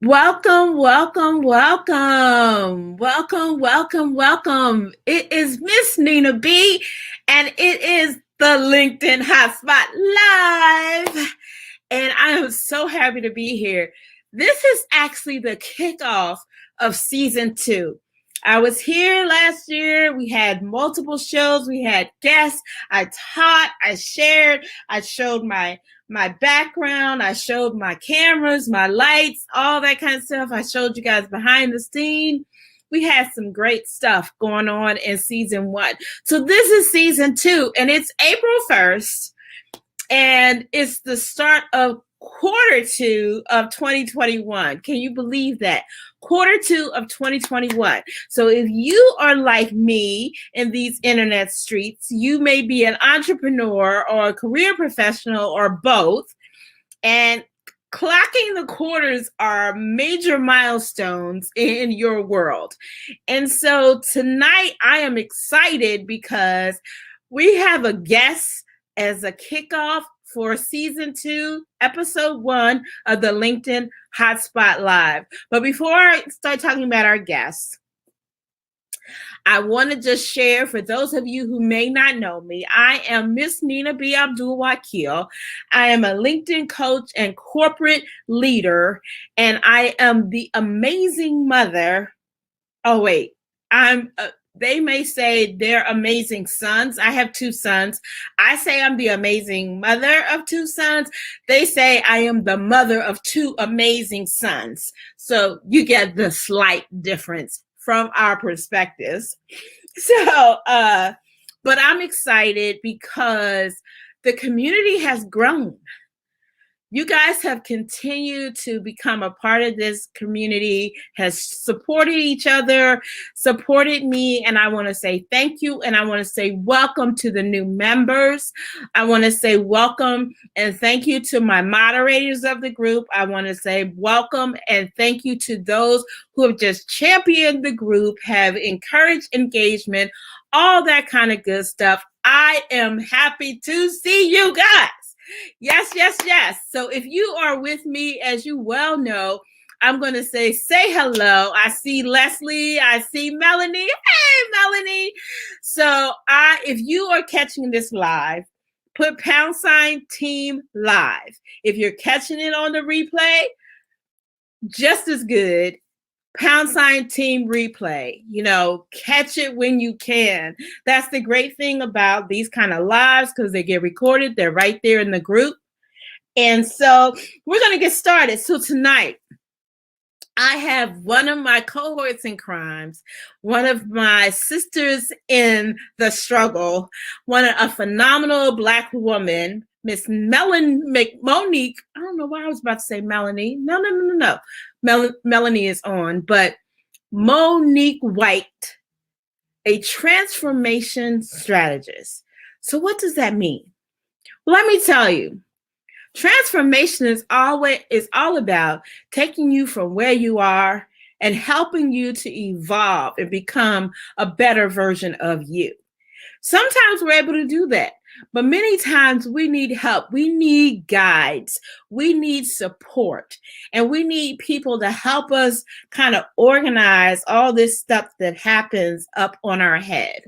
Welcome, welcome, welcome. Welcome, welcome, welcome. It is Miss Nina B, and it is the LinkedIn Hotspot Live. And I am so happy to be here. This is actually the kickoff of season 2. I was here last year. We had multiple shows. We had guests. I taught, I shared, I showed my background. I showed my cameras, my lights, all that kind of stuff. I showed you guys behind the scene. We had some great stuff going on in season 1. So this is season 2, and it's April 1st, and it's the start of quarter 2 of 2021. Can you believe that? Quarter 2 of 2021. So if you are like me in these internet streets, you may be an entrepreneur or a career professional or both. And clocking the quarters are major milestones in your world. And so tonight I am excited because we have a guest as a kickoff for season 2, episode 1 of the LinkedIn Hotspot Live. But before I start talking about our guests, I want to just share, for those of you who may not know me, I am Miss Nina B. Abdul-Wakil. I am a LinkedIn coach and corporate leader, and I am the amazing mother. Oh, wait, they may say they're amazing sons. I have 2 sons. I say I'm the amazing mother of 2 sons. They say I am the mother of 2 amazing sons. So you get the slight difference from our perspectives. So, but I'm excited because the community has grown. You guys have continued to become a part of this community, has supported each other, supported me, and I want to say thank you, and I want to say welcome to the new members. I want to say welcome and thank you to my moderators of the group. I want to say welcome and thank you to those who have just championed the group, have encouraged engagement, all that kind of good stuff. I am happy to see you guys. Yes, yes, yes. So if you are with me, as you well know, I'm going to say hello. I see Leslie. I see Melanie. Hey, Melanie. So if you are catching this live, put #team live. If you're catching it on the replay, just as good. #team replay, catch it when you can. That's the great thing about these kind of lives, because they get recorded. They're right there in the group. And so we're going to get started. So tonight, I have one of my cohorts in crimes, one of my sisters in the struggle, a phenomenal Black woman, Miss Monique. I don't know why I was about to say Melanie. No. Melanie is on, but Monique White, a transformation strategist. So what does that mean? Well, let me tell you. Transformation is all about taking you from where you are and helping you to evolve and become a better version of you. Sometimes we're able to do that, but many times we need help. We need guides. We need support, and we need people to help us kind of organize all this stuff that happens up on our head.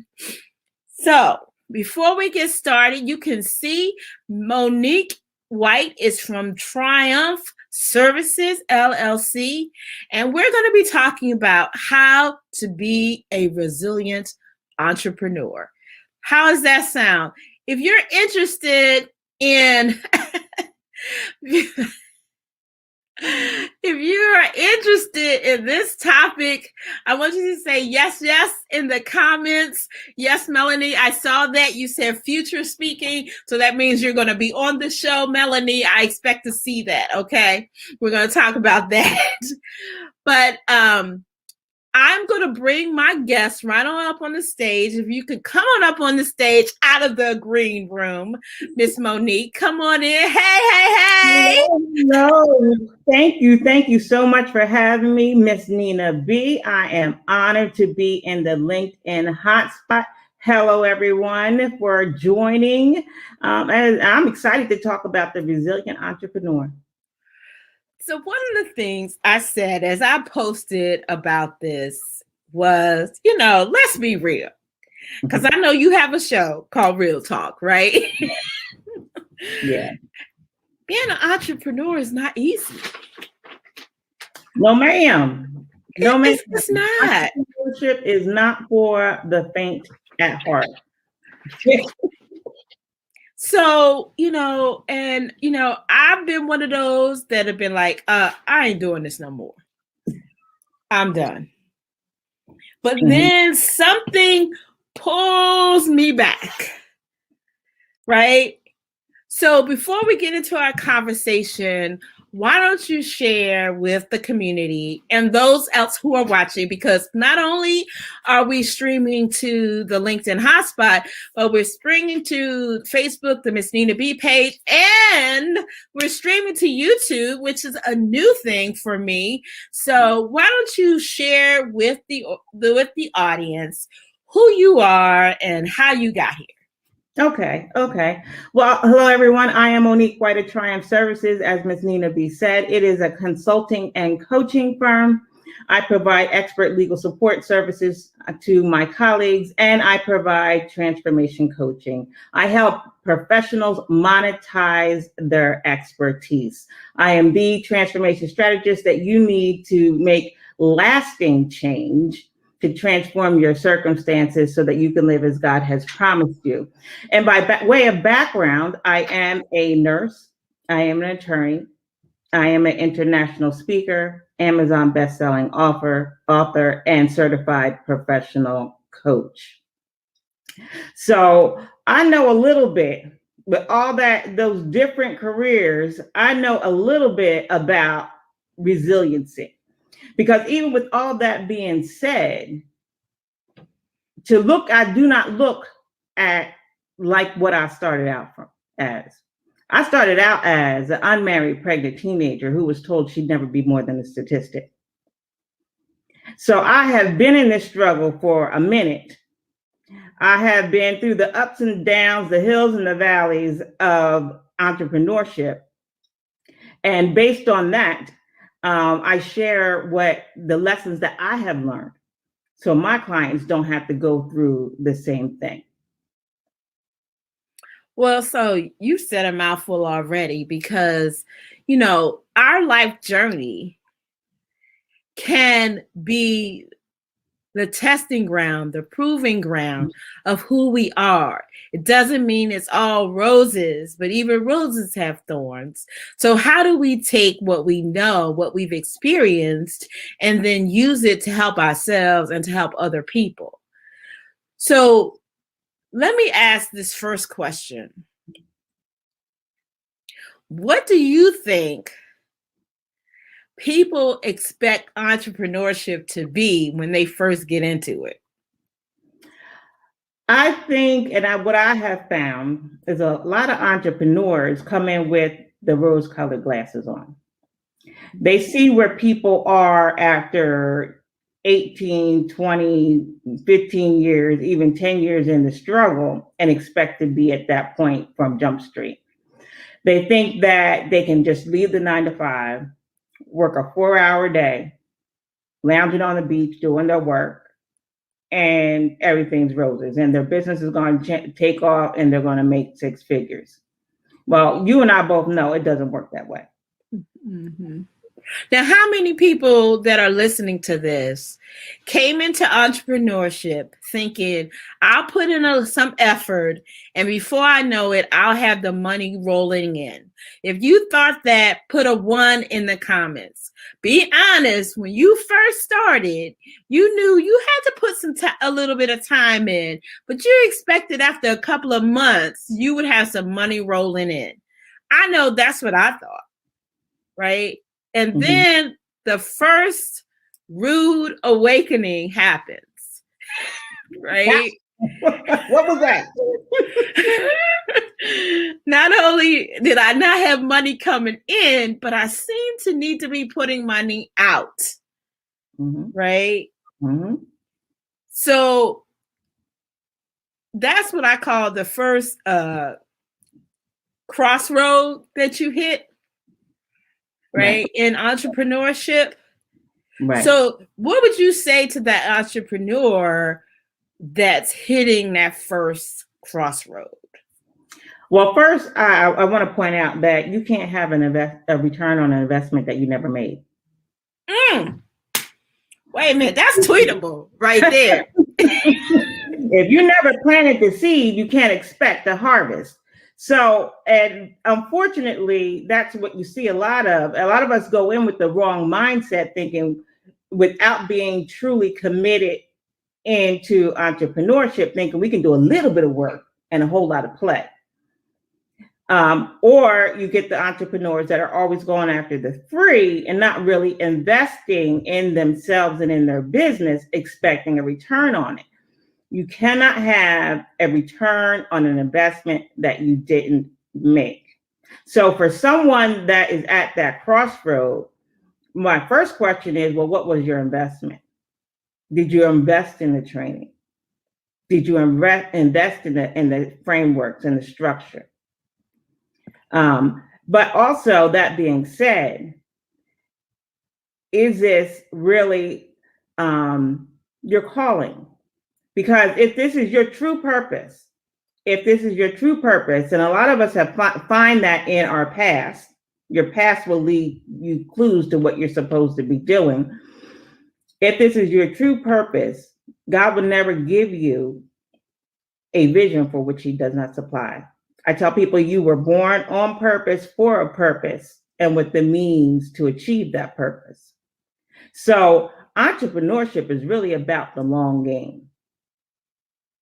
So before we get started, you can see Monique White is from Triumph Services, LLC, and we're going to be talking about how to be a resilient entrepreneur. How does that sound? If you're interested in if you are interested in this topic, I want you to say yes in the comments. Yes, Melanie, I saw that you said future speaking. So that means you're going to be on the show, Melanie. I expect to see that. Okay. We're going to talk about that. But I'm going to bring my guests right on up on the stage. If you could come on up on the stage out of the green room, Miss Monique, come on in. Hey. Hello. Thank you so much for having me, Miss Nina B. I am honored to be in the LinkedIn Hotspot. Hello, everyone, for joining. And I'm excited to talk about the resilient entrepreneur. So one of the things I said as I posted about this was, let's be real. Because I know you have a show called Real Talk, right? Yeah. Being an entrepreneur is not easy. No, ma'am. No, ma'am. It's not. Entrepreneurship is not for the faint at heart. So, I've been one of those that have been like, I ain't doing this no more. I'm done. But then something pulls me back, right? So before we get into our conversation, why don't you share with the community and those else who are watching, because not only are we streaming to the LinkedIn Hotspot, but we're streaming to Facebook, the Miss Nina B page, and we're streaming to YouTube, which is a new thing for me. So why don't you share with the audience who you are and how you got here? Okay. Well, hello, everyone. I am Monique, White of Triumph Services. As Ms. Nina B said, it is a consulting and coaching firm. I provide expert legal support services to my colleagues, and I provide transformation coaching. I help professionals monetize their expertise. I am the transformation strategist that you need to make lasting change, to transform your circumstances so that you can live as God has promised you. And by way of background, I am a nurse, I am an attorney, I am an international speaker, Amazon bestselling author, and certified professional coach. So I know a little bit, with all those different careers, I know a little bit about resiliency. Because even with all that being said, I do not look at like what I started out as. I started out as an unmarried pregnant teenager who was told she'd never be more than a statistic. So I have been in this struggle for a minute. I have been through the ups and downs, the hills and the valleys of entrepreneurship. And based on that, I share the lessons that I have learned, so my clients don't have to go through the same thing. Well, so you said a mouthful already, because, our life journey can be the testing ground, the proving ground of who we are. It doesn't mean it's all roses, but even roses have thorns. So how do we take what we know, what we've experienced, and then use it to help ourselves and to help other people? So let me ask this first question. What do you think people expect entrepreneurship to be when they first get into it? I think, what I have found is a lot of entrepreneurs come in with the rose-colored glasses on. They see where people are after 18, 20, 15 years, even 10 years in the struggle, and expect to be at that point from Jump Street. They think that they can just leave the 9 to 5, work a 4-hour day, lounging on the beach, doing their work, and everything's roses, and their business is going to take off, and they're going to make 6 figures. Well, you and I both know it doesn't work that way. Mm-hmm. Now, how many people that are listening to this came into entrepreneurship thinking, I'll put in some effort, and before I know it, I'll have the money rolling in? If you thought that, put a 1 in the comments. Be honest, when you first started, you knew you had to put a little bit of time in, but you expected after a couple of months, you would have some money rolling in. I know that's what I thought, right? And then the first rude awakening happens, right? What was that? Not only did I not have money coming in, but I seem to need to be putting money out, right? So that's what I call the first crossroad that you hit. right? In entrepreneurship. Right. So what would you say to that entrepreneur that's hitting that first crossroad? Well, first, I want to point out that you can't have a return on an investment that you never made. Wait a minute, that's tweetable right there. If you never planted the seed, you can't expect a harvest. So, and unfortunately, that's what you see a lot of. A lot of us go in with the wrong mindset, thinking without being truly committed into entrepreneurship, thinking we can do a little bit of work and a whole lot of play. Or you get the entrepreneurs that are always going after the free and not really investing in themselves and in their business, expecting a return on it. You cannot have a return on an investment that you didn't make. So for someone that is at that crossroad, my first question is, well, what was your investment? Did you invest in the training? Did you invest in the frameworks and the structure? But also, that being said, is this really your calling? Because if this is your true purpose, and a lot of us have find that in our past, your past will lead you clues to what you're supposed to be doing. If this is your true purpose, God will never give you a vision for which he does not supply. I tell people you were born on purpose for a purpose and with the means to achieve that purpose. So entrepreneurship is really about the long game,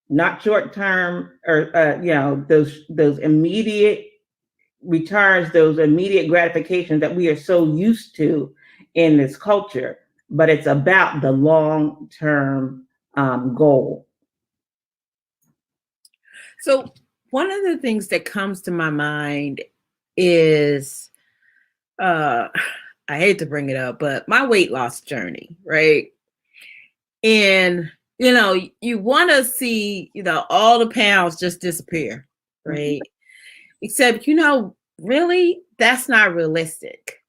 not short term or those immediate returns, those immediate gratifications that we are so used to in this culture, but it's about the long term goal. So one of the things that comes to my mind is, I hate to bring it up, but my weight loss journey, right? And, you want to see, all the pounds just disappear, right? Except, really, that's not realistic.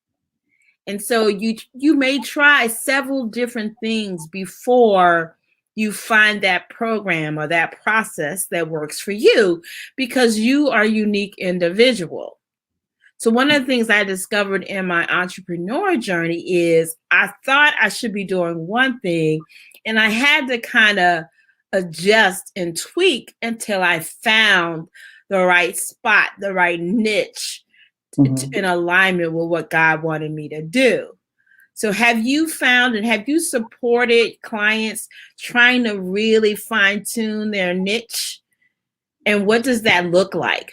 And so you may try several different things before you find that program or that process that works for you, because you are a unique individual. So one of the things I discovered in my entrepreneur journey is I thought I should be doing one thing, and I had to kind of adjust and tweak until I found the right spot, the right niche in alignment with what God wanted me to do. So have you found and have you supported clients trying to really fine tune their niche? And what does that look like?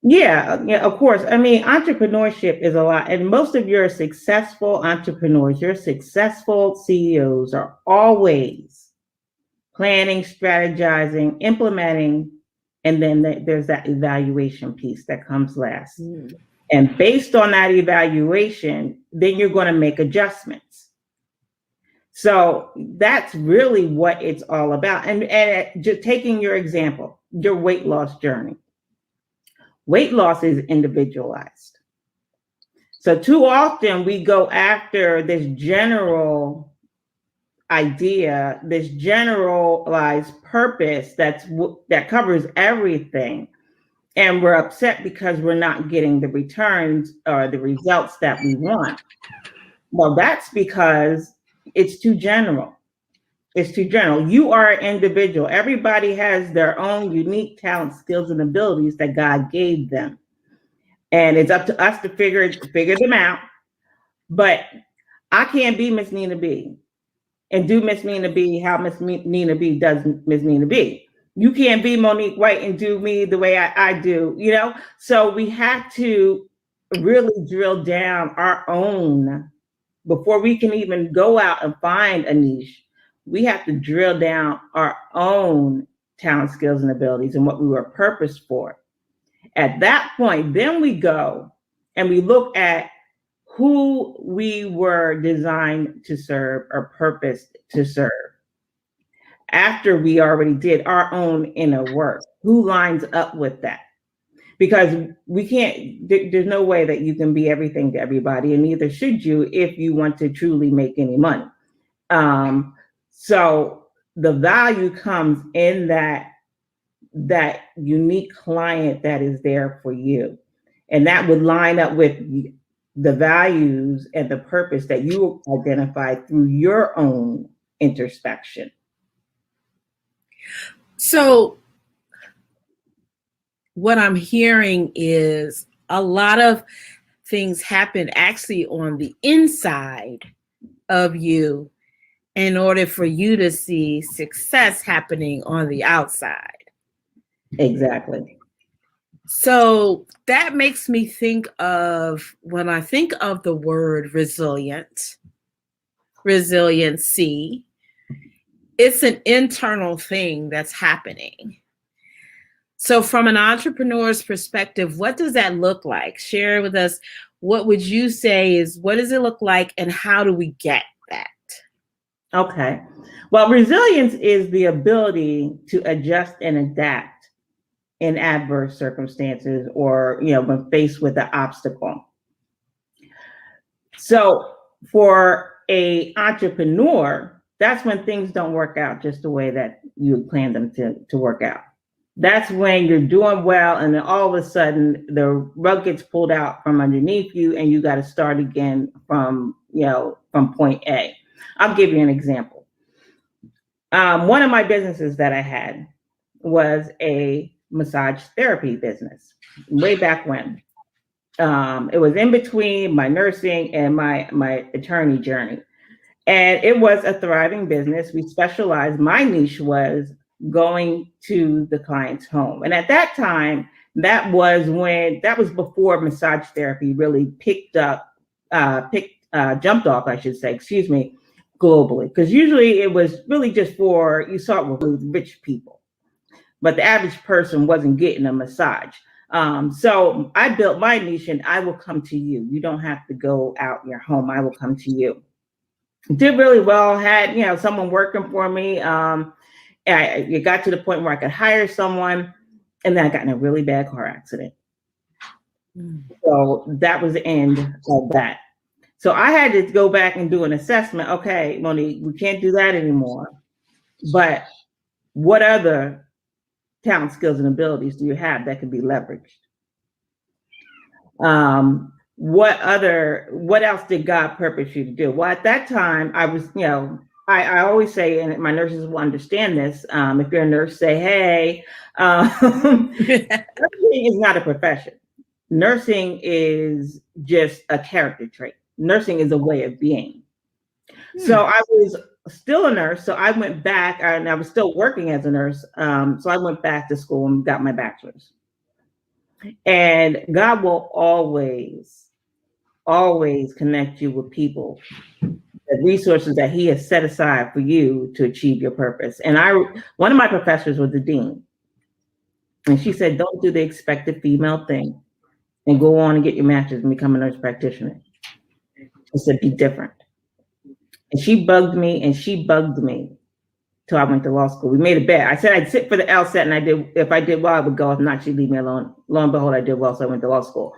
Yeah, of course. I mean, entrepreneurship is a lot. And most of your successful entrepreneurs, your successful CEOs are always planning, strategizing, implementing, and then there's that evaluation piece that comes last. And based on that evaluation, then you're going to make adjustments. So that's really what it's all about. And just taking your example, your weight loss journey. Weight loss is individualized. So too often we go after this general idea, this generalized purpose that covers everything. And we're upset because we're not getting the returns or the results that we want. Well, that's because it's too general. It's too general. You are an individual. Everybody has their own unique talents, skills, and abilities that God gave them. And it's up to us to figure them out. But I can't be Miss Nina B and do Miss Nina B how Miss Nina B does Miss Nina B. You can't be Monique White and do me the way I do, So we have to really drill down our own before we can even go out and find a niche. We have to drill down our own talent, skills, and abilities and what we were purposed for. At that point, then we go and we look at who we were designed to serve or purposed to serve. After we already did our own inner work, who lines up with that? because we can't, there's no way that you can be everything to everybody, and neither should you if you want to truly make any money. So the value comes in that unique client that is there for you, and that would line up with the values and the purpose that you identify through your own introspection. So what I'm hearing is a lot of things happen actually on the inside of you in order for you to see success happening on the outside. Exactly. So that makes me think of, when I think of the word resilient, resiliency, it's an internal thing that's happening. So from an entrepreneur's perspective, what does that look like? Share with us, what would you say is, what does it look like and how do we get that? Okay. Well, resilience is the ability to adjust and adapt in adverse circumstances, or, when faced with an obstacle. So for an entrepreneur, that's when things don't work out just the way that you planned them to work out. That's when you're doing well, and then all of a sudden the rug gets pulled out from underneath you, and you got to start again from point A. I'll give you an example. One of my businesses that I had was a massage therapy business way back when. It was in between my nursing and my attorney journey. And it was a thriving business. We specialized, my niche was going to the client's home. And at that time, that was before massage therapy really jumped off, I should say, globally. Because usually it was really just you saw it with rich people, but the average person wasn't getting a massage. So I built my niche, and I will come to you. You don't have to go out your home. I will come to you. Did really well, had, someone working for me. It got to the point where I could hire someone, and then I got in a really bad car accident. So that was the end of that. So I had to go back and do an assessment. Okay, Monique, we can't do that anymore. But what other talent, skills, and abilities do you have that can be leveraged? What else did God purpose you to do? Well, at that time, I was, I always say, and my nurses will understand this, if you're a nurse, say, hey, nursing is not a profession. Nursing is just a character trait. Nursing is a way of being. So I was still a nurse. So I went back, and I was still working as a nurse. So I went back to school and got my bachelor's. And God will always connect you with people, the resources that He has set aside for you to achieve your purpose. And one of my professors was the dean. And she said, don't do the expected female thing and go on and get your master's and become a nurse practitioner. She said, be different. And she bugged me till I went to law school. We made a bet. I said I'd sit for the LSAT, and if I did well, I would go. If not, she'd leave me alone. Lo and behold, I did well, so I went to law school.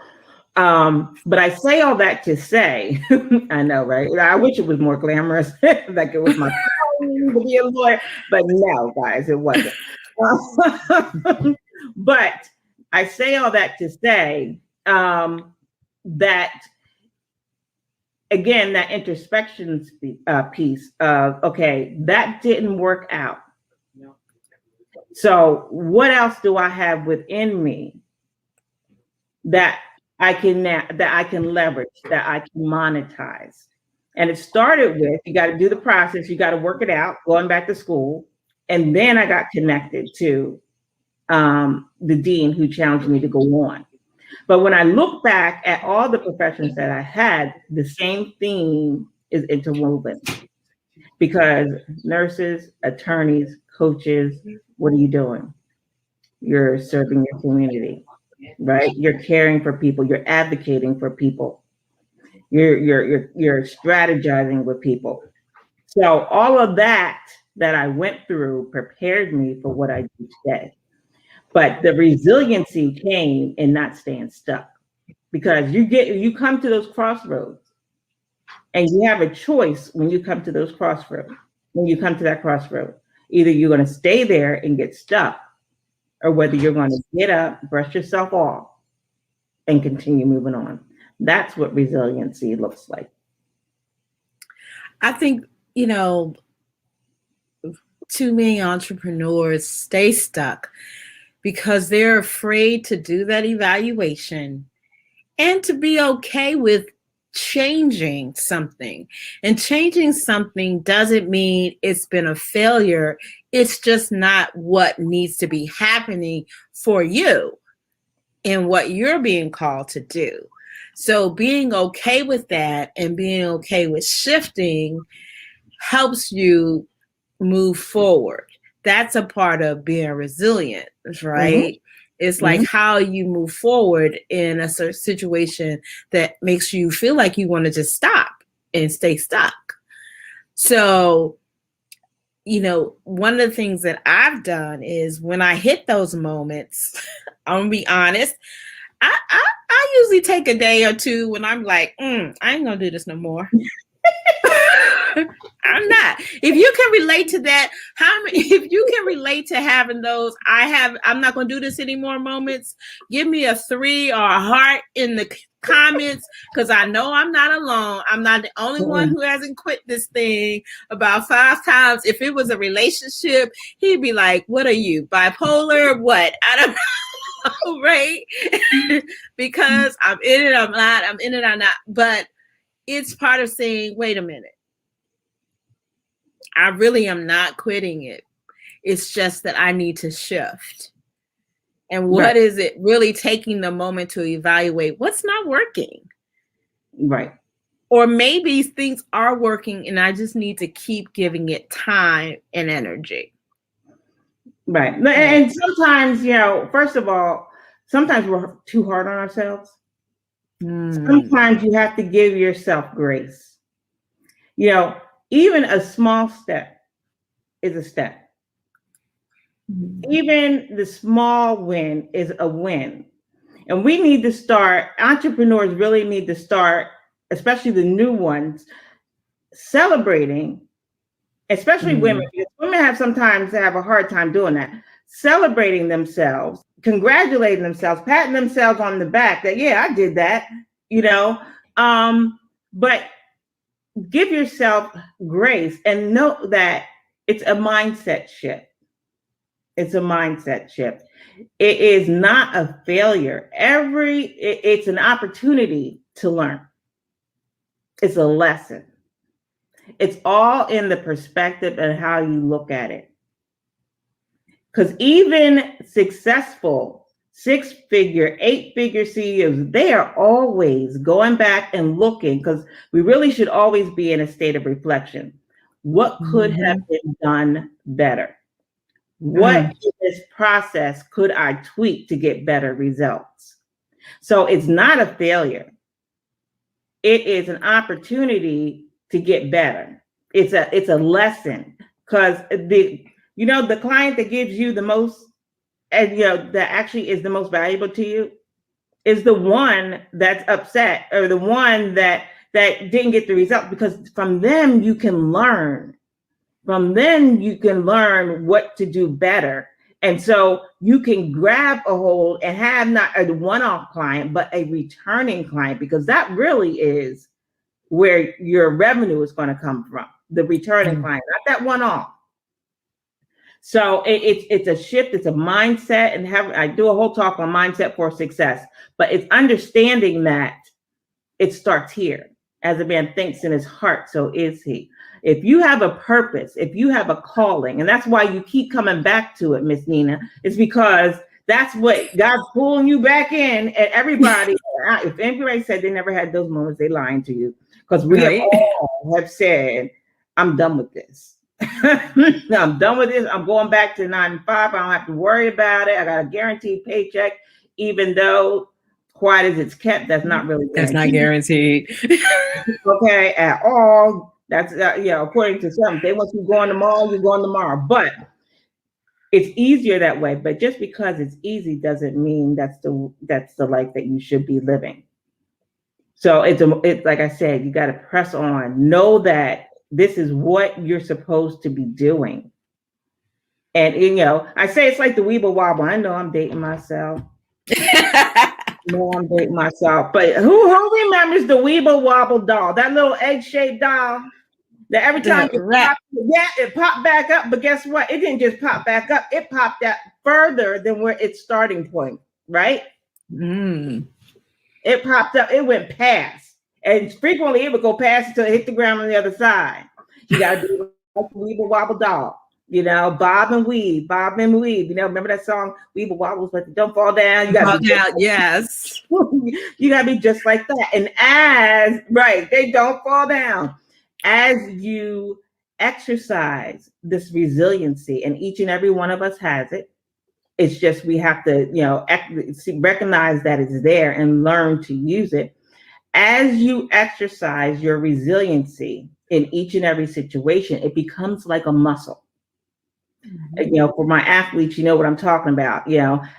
But I say all that to say, I know, right? I wish it was more glamorous, like it was my calling to be a lawyer, but no, guys, it wasn't. But I say all that to say that, again, that introspection piece of, okay, that didn't work out. So what else do I have within me that I can leverage, that I can monetize? And it started with, you got to do the process, you got to work it out, going back to school. And then I got connected to the dean who challenged me to go on. But when I look back at all the professions that I had, the same theme is interwoven. Because nurses, attorneys, coaches, what are you doing? You're serving your community, right? You're caring for people. You're advocating for people. You're strategizing with people. So all of that I went through prepared me for what I do today. But the resiliency came in not staying stuck, because you come to those crossroads, and you have a choice when you come to those crossroads. When you come to that crossroad, either you're going to stay there and get stuck, or whether you're going to get up, brush yourself off, and continue moving on. That's what resiliency looks like. I think, too many entrepreneurs stay stuck because they're afraid to do that evaluation and to be okay with changing something. And changing something doesn't mean it's been a failure. It's just not what needs to be happening for you and what you're being called to do. So being okay with that and being okay with shifting helps you move forward. That's a part of being resilient, right? Mm-hmm. It's like how you move forward in a certain situation that makes you feel like you want to just stop and stay stuck. So, one of the things that I've done is when I hit those moments, I'm gonna be honest, I usually take a day or two when I'm like, I ain't gonna do this no more. I'm not. If you can relate to that, if you can relate to having those, I'm not going to do this anymore moments, give me a 3 or a heart in the comments, because I know I'm not alone. I'm not the only one who hasn't quit this thing about 5 times. If it was a relationship, he'd be like, what are you, bipolar? What? I don't know, right? Because I'm in it, I'm not, I'm in it, I'm not. But it's part of saying, wait a minute. I really am not quitting it. It's just that I need to shift. And what is it really taking the moment to evaluate what's not working? Right. Or maybe things are working and I just need to keep giving it time and energy. Right. And sometimes, first of all, sometimes we're too hard on ourselves. Sometimes you have to give yourself grace. Even a small step is a step. Even the small win is a win. And we need to start, entrepreneurs really need to start, especially the new ones, celebrating, especially women, because women have a hard time doing that, celebrating themselves, congratulating themselves, patting themselves on the back that, yeah, I did that, but give yourself grace and know that it's a mindset shift. It's a mindset shift. It is not a failure. It's an opportunity to learn. It's a lesson. It's all in the perspective and how you look at it. Because even successful 6-figure, 8-figure CEOs, they are always going back and looking, because we really should always be in a state of reflection. What could have been done better? What in this process could I tweak to get better results? So it's not a failure. It is an opportunity to get better. It's a lesson, because the client that gives you the most, and that actually is the most valuable to you, is the one that's upset, or the one that didn't get the result, because from them you can learn. From them you can learn what to do better. And so you can grab a hold and have not a one-off client, but a returning client, because that really is where your revenue is going to come from, the returning client, not that one-off. So it's a shift, it's a mindset, and I do a whole talk on mindset for success, but it's understanding that it starts here. As a man thinks in his heart, so is he. If you have a purpose, if you have a calling, and that's why you keep coming back to it, Miss Nina, it's because that's what God's pulling you back in. And everybody, if anybody said they never had those moments, they lying to you, because we all have said, I'm done with this. I'm done with this. I'm going back to 9 to 5. I don't have to worry about it. I got a guaranteed paycheck, even though quiet as it's kept, that's not really guaranteed. That's not guaranteed. Okay, at all. That's according to some. They want you going tomorrow, you're going tomorrow. But It's easier that way, but just because it's easy doesn't mean that's the life that you should be living. So it's like I said, you got to press on. Know that this is what you're supposed to be doing. And I say it's like the Weibo wobble. I know I'm dating myself. No, I'm dating myself. But who remembers the Weibo wobble doll? That little egg-shaped doll that every time it popped back up. But guess what? It didn't just pop back up. It popped out further than where its starting point, right? It popped up. It went past. And frequently it would go past until it hit the ground on the other side. You got to do like the Weibo wobble doll. Bob and weave. Remember that song, Weibo wobbles, but don't fall down. You got to be yes. You got to be just like that. And they don't fall down. As you exercise this resiliency, and each and every one of us has it. It's just we have to, recognize that it's there and learn to use it. As you exercise your resiliency in each and every situation, it becomes like a muscle. For my athletes, you know what I'm talking about.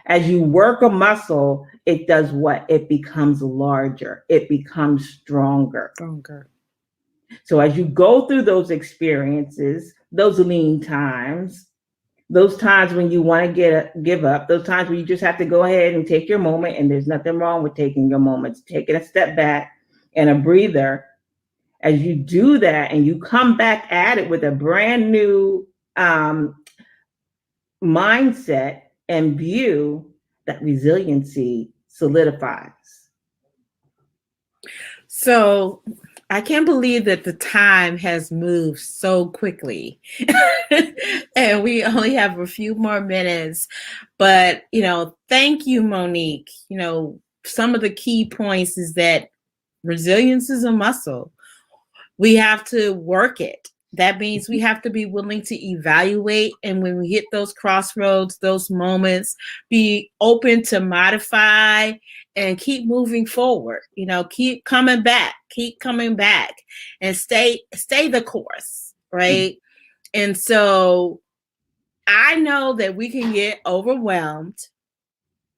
As you work a muscle, it does what? It becomes larger. It becomes stronger. So as you go through those experiences, those lean times, those times when you want to give up, those times when you just have to go ahead and take your moment, and there's nothing wrong with taking your moments, taking a step back and a breather. As you do that and you come back at it with a brand new mindset and view, that resiliency solidifies. So I can't believe that the time has moved so quickly and we only have a few more minutes, but, thank you, Monique. Some of the key points is that resilience is a muscle. We have to work it. That means we have to be willing to evaluate. And when we hit those crossroads, those moments, be open to modify and keep moving forward. Keep coming back and stay the course. Right. And so I know that we can get overwhelmed.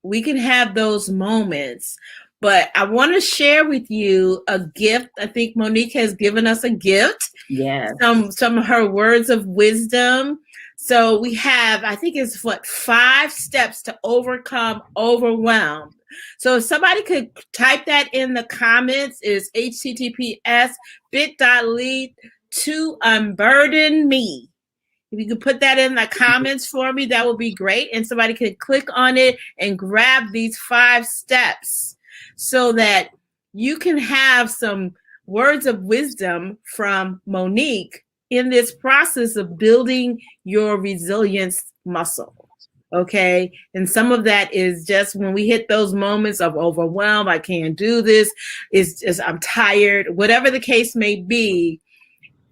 We can have those moments. But I want to share with you a gift. I think Monique has given us a gift. Yeah. Some of her words of wisdom. So we have, I think it's 5 steps to overcome overwhelm. So if somebody could type that in the comments, is https://bit.ly/to-unburden-me. If you could put that in the comments for me, that would be great. And somebody could click on it and grab these 5 steps so that you can have some words of wisdom from Monique in this process of building your resilience muscle. Okay. And some of that is just when we hit those moments of overwhelm, I can't do this, it's just, I'm tired, whatever the case may be.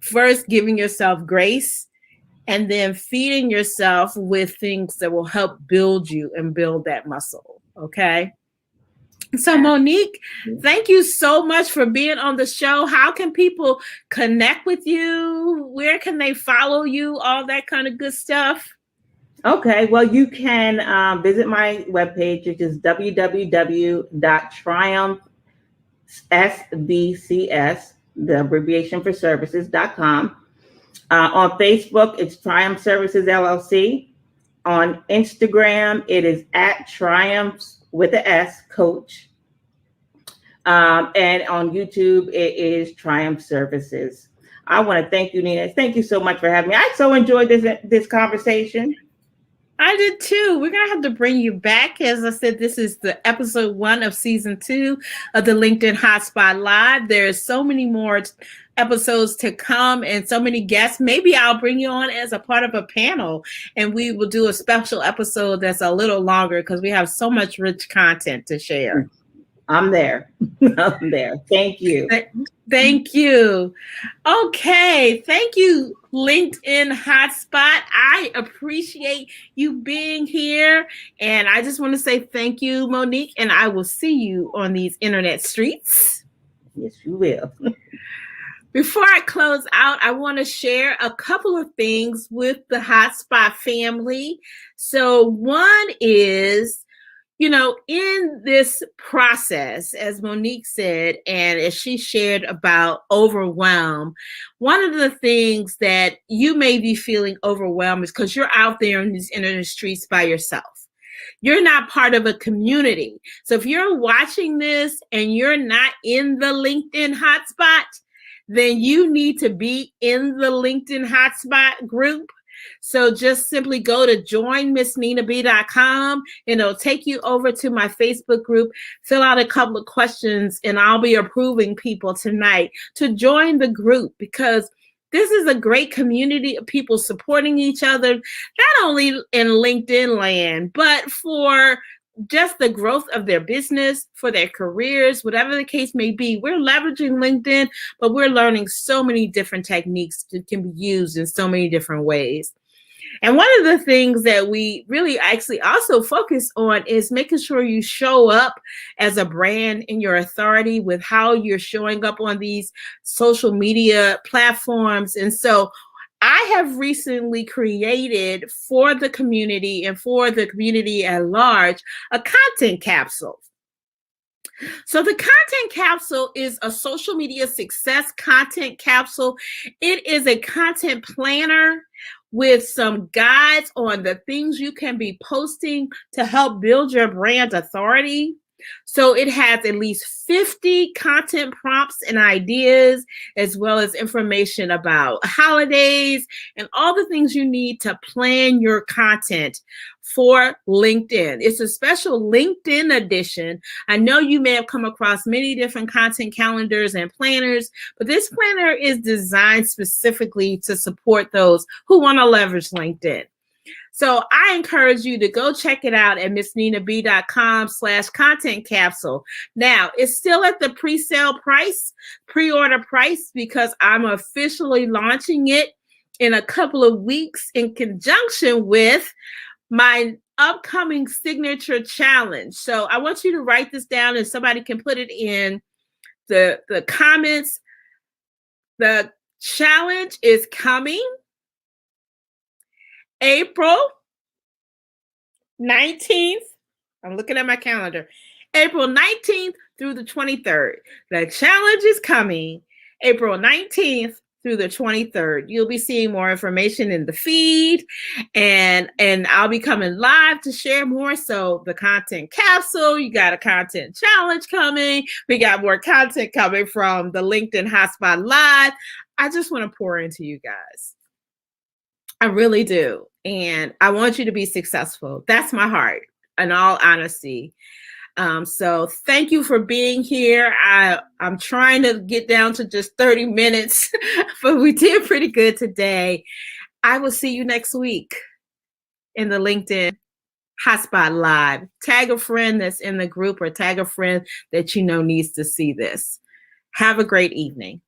First, giving yourself grace, and then feeding yourself with things that will help build you and build that muscle. Okay. So Monique, thank you so much for being on the show. How can people connect with you? Where can they follow you? All that kind of good stuff. Okay, well, you can visit my webpage, which is www.triumphsbcs, the abbreviation for services.com. On Facebook, it's Triumph Services LLC. On Instagram, it is at Triumphs with the S Coach. And on YouTube, it is Triumph Services. I want to thank you, Nina. Thank you so much for having me. I so enjoyed this conversation. I did too. We're going to have to bring you back. As I said, this is the episode 1 of season 2 of the LinkedIn Hotspot Live. There's so many more episodes to come and so many guests. Maybe I'll bring you on as a part of a panel and we will do a special episode that's a little longer because we have so much rich content to share. I'm there. I'm there. Thank you. Thank you. Okay. Thank you, LinkedIn Hotspot. I appreciate you being here. And I just want to say thank you, Monique. And I will see you on these internet streets. Yes, you will. Before I close out, I want to share a couple of things with the Hotspot family. So one is, in this process, as Monique said, and as she shared about overwhelm, one of the things that you may be feeling overwhelmed is because you're out there in these internet streets by yourself. You're not part of a community. So if you're watching this and you're not in the LinkedIn hotspot, then you need to be in the LinkedIn hotspot group. So just simply go to joinmissninab.com and it'll take you over to my Facebook group, fill out a couple of questions, and I'll be approving people tonight to join the group, because this is a great community of people supporting each other, not only in LinkedIn land, but for just the growth of their business, for their careers, whatever the case may be. We're leveraging LinkedIn, but we're learning so many different techniques that can be used in so many different ways. And one of the things that we really actually also focus on is making sure you show up as a brand in your authority with how you're showing up on these social media platforms. And so I have recently created for the community and for the community at large a content capsule. So the content capsule is a social media success content capsule. It is a content planner with some guides on the things you can be posting to help build your brand authority. So it has at least 50 content prompts and ideas, as well as information about holidays and all the things you need to plan your content for LinkedIn. It's a special LinkedIn edition. I know you may have come across many different content calendars and planners, but this planner is designed specifically to support those who want to leverage LinkedIn. So I encourage you to go check it out at missninab.com/content capsule. Now, it's still at the pre-sale price, pre-order price, because I'm officially launching it in a couple of weeks in conjunction with my upcoming signature challenge. So I want you to write this down and somebody can put it in the comments. The challenge is coming April 19th. I'm looking at my calendar. April 19th through the 23rd. The challenge is coming April 19th through the 23rd. You'll be seeing more information in the feed, and I'll be coming live to share more. So the content capsule, you got a content challenge coming. We got more content coming from the LinkedIn Hotspot Live. I just want to pour into you guys. I really do. And I want you to be successful. That's my heart, in all honesty. So thank you for being here. I'm trying to get down to just 30 minutes, but we did pretty good today. I will see you next week in the LinkedIn Hotspot Live. Tag a friend that's in the group, or tag a friend that you know needs to see this. Have a great evening.